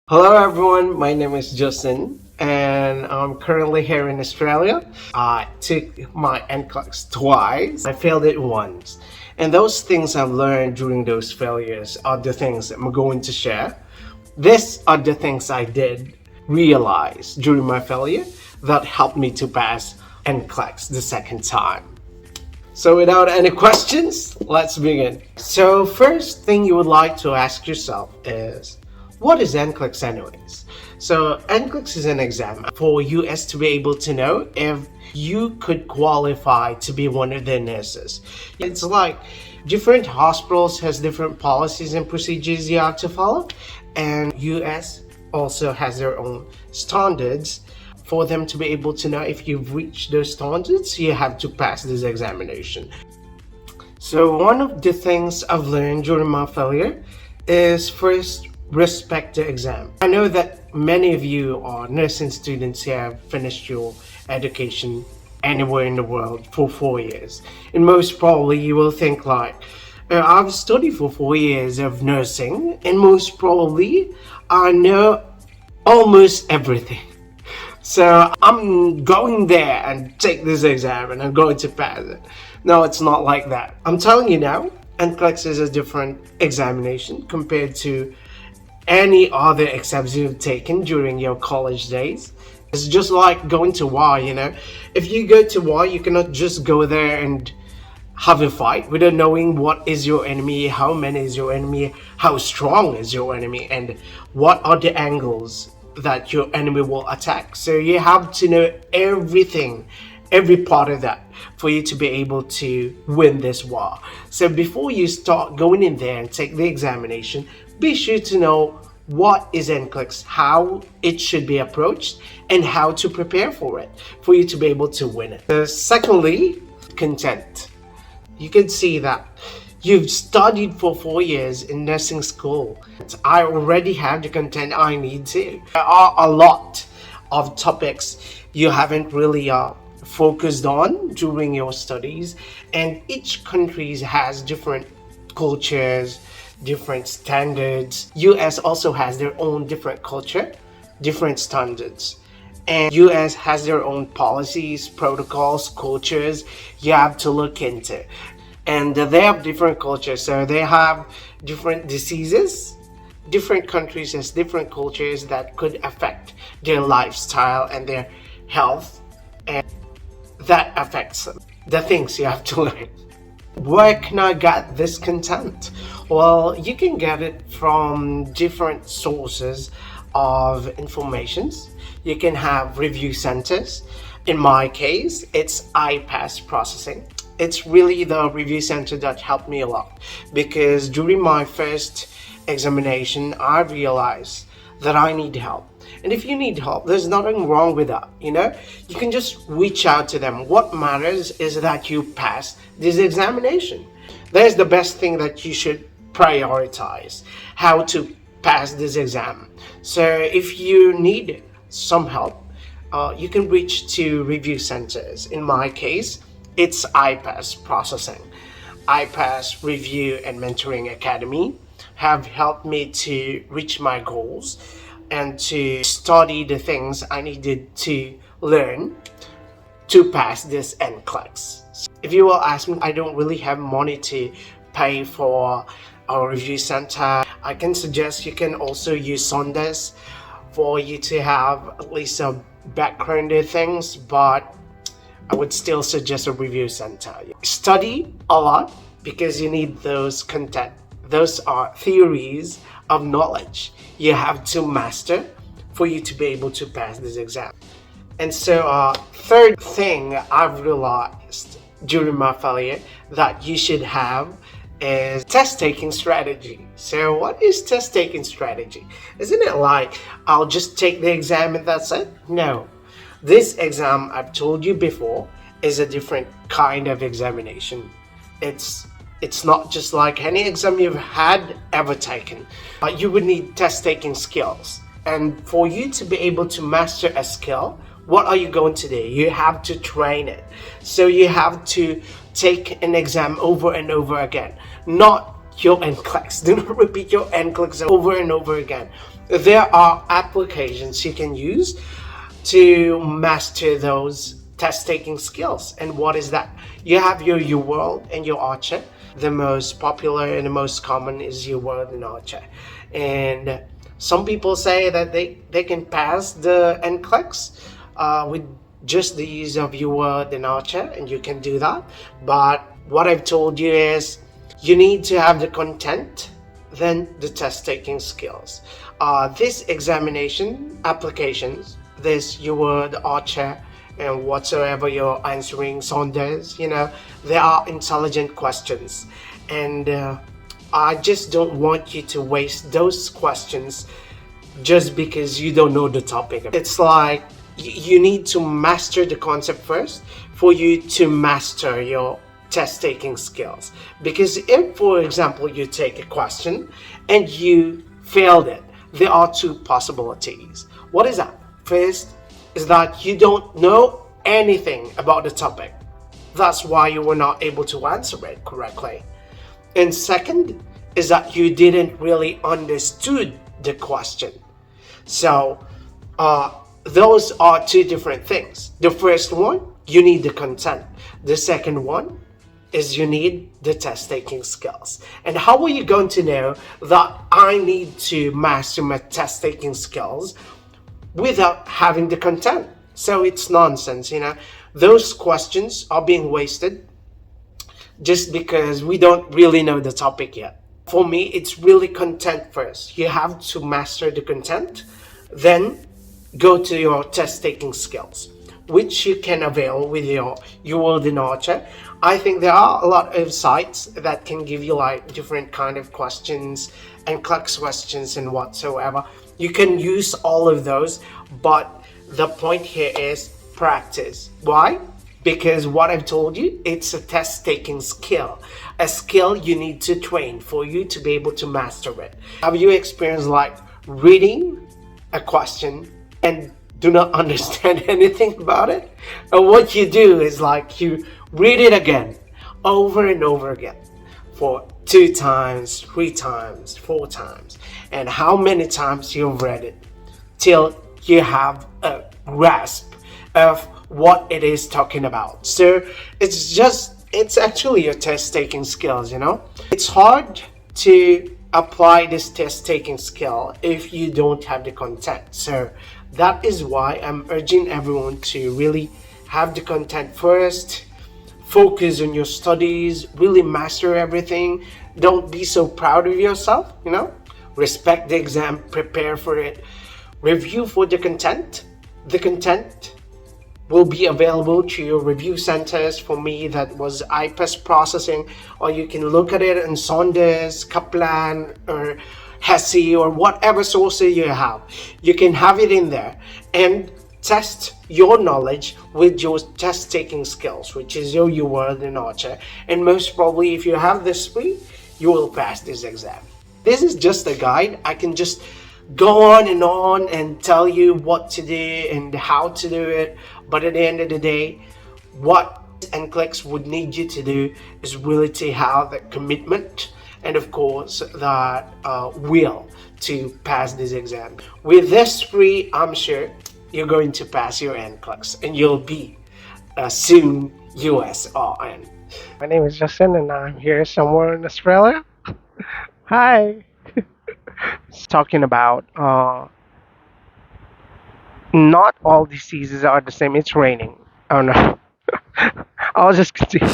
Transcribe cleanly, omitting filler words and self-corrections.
Hello everyone, my name is Justin and I'm currently here in Australia. I took my NCLEX twice. I failed it once. And those things I've learned during those failures are the things I'm going to share. These are the things I did realize during my failure that helped me to pass NCLEX the second time. So without any questions, let's begin. So first thing you would like to ask yourself is, what is NCLEX anyways? So NCLEX is an exam for US to be able to know if you could qualify to be one of their nurses. It's like different hospitals has different policies and procedures you have to follow, and US also has their own standards. For them to be able to know if you've reached those standards, you have to pass this examination. So one of the things I've learned during my failure is first respect the exam. I know that many of you are nursing students who have finished your education anywhere in the world for 4 years. And most probably you will think like, I've studied for 4 years of nursing and most probably I know almost everything. So I'm going there and take this exam and I'm going to pass it. No, it's not like that. I'm telling you now, NCLEX is a different examination compared to any other exams you've taken during your college days. It's just like going to war. If you go to war, you cannot just go there and have a fight without knowing what is your enemy, how many is your enemy, how strong is your enemy, and what are the angles that your enemy will attack. So you have to know everything, every part of that for you to be able to win this war. So before you start going in there and take the examination, be sure to know what is NCLEX, how it should be approached, and how to prepare for it for you to be able to win it. Secondly, content. You can see that you've studied for 4 years in nursing school. I already have the content I need to. There are a lot of topics you haven't really focused on during your studies, and each country has different cultures, different standards. US also has their own different culture, different standards. And US has their own policies, protocols, cultures you have to look into. And they have different cultures, so they have different diseases. Different countries has different cultures that could affect their lifestyle and their health, and that affects the things you have to learn. Where can I get this content? Well, you can get it from different sources of informations. You can have review centers. In my case, it's iPass processing. It's really the review center that helped me a lot, because during my first examination, I realized that I need help. And if you need help, there's nothing wrong with that. You can just reach out to them. What matters is that you pass this examination. That's the best thing that you should prioritize, how to pass this exam. So if you need some help, you can reach to review centers. In my case, it's iPass processing. iPass Review and Mentoring Academy have helped me to reach my goals and to study the things I needed to learn to pass this NCLEX. If you will ask me, I don't really have money to pay for a review center. I can suggest you can also use Sundays for you to have at least a background of things, but I would still suggest a review center. Study a lot because you need those content. Those are theories of knowledge you have to master for you to be able to pass this exam. And so third thing I've realized during my failure that you should have is test taking strategy. So what is test taking strategy? Isn't it like I'll just take the exam and that's it? No. This exam, I've told you before, is a different kind of examination. It's not just like any exam you've had ever taken. You would need test-taking skills. And for you to be able to master a skill, what are you going to do? You have to train it. So you have to take an exam over and over again. Not your NCLEX. Do not repeat your NCLEX over and over again. There are applications you can use to master those test taking skills. And what is that? You have your UWorld and your Archer. The most popular and the most common is UWorld and Archer. And some people say that they can pass the NCLEX with just the use of UWorld and Archer, and you can do that. But what I've told you is you need to have the content, then the test taking skills. This examination applications, this UWorld, Archer, and whatsoever you're answering Saunders, they are intelligent questions. And I just don't want you to waste those questions just because you don't know the topic. It's like you need to master the concept first for you to master your test taking skills. Because if, for example, you take a question and you failed it, there are two possibilities. What is that? First is that you don't know anything about the topic. That's why you were not able to answer it correctly. And second is that you didn't really understood the question. So those are two different things. The first one, you need the content. The second one is you need the test taking skills. And how are you going to know that I need to master my test taking skills without having the content? So it's nonsense, Those questions are being wasted just because we don't really know the topic yet. For me, it's really content first. You have to master the content, then go to your test taking skills, which you can avail with your UWorld and Archer. I think there are a lot of sites that can give you like different kind of questions and NCLEX questions and whatsoever. You can use all of those, but the point here is practice. Why? Because what I've told you, it's a test taking skill, a skill you need to train for you to be able to master it. Have you experienced like reading a question and do not understand anything about it? And what you do is like you read it again, over and over again, for 2 times, 3 times, 4 times, and how many times you've read it till you have a grasp of what it is talking about. So it's actually your test taking skills. It's hard to apply this test taking skill if you don't have the content. So that is why I'm urging everyone to really have the content first, focus on your studies, really master everything. Don't be so proud of yourself, respect the exam, prepare for it, review for the content. The content will be available to your review centers. For me, that was IPES processing, or you can look at it in Saunders, Kaplan, or Hesse, or whatever sources you have. You can have it in there and test your knowledge with your test taking skills, which is your UWorld and Archer. And most probably, if you have this three, you will pass this exam. This is just a guide. I can just go on and tell you what to do and how to do it, but at the end of the day, what NCLEX would need you to do is really to have that commitment and of course that will to pass this exam. With this three, I'm sure you're going to pass your NCLEX and you'll be soon USRN. My name is Justin and I'm here somewhere in Australia. Hi. Talking about not all diseases are the same. It's raining. Oh no. I'll just continue.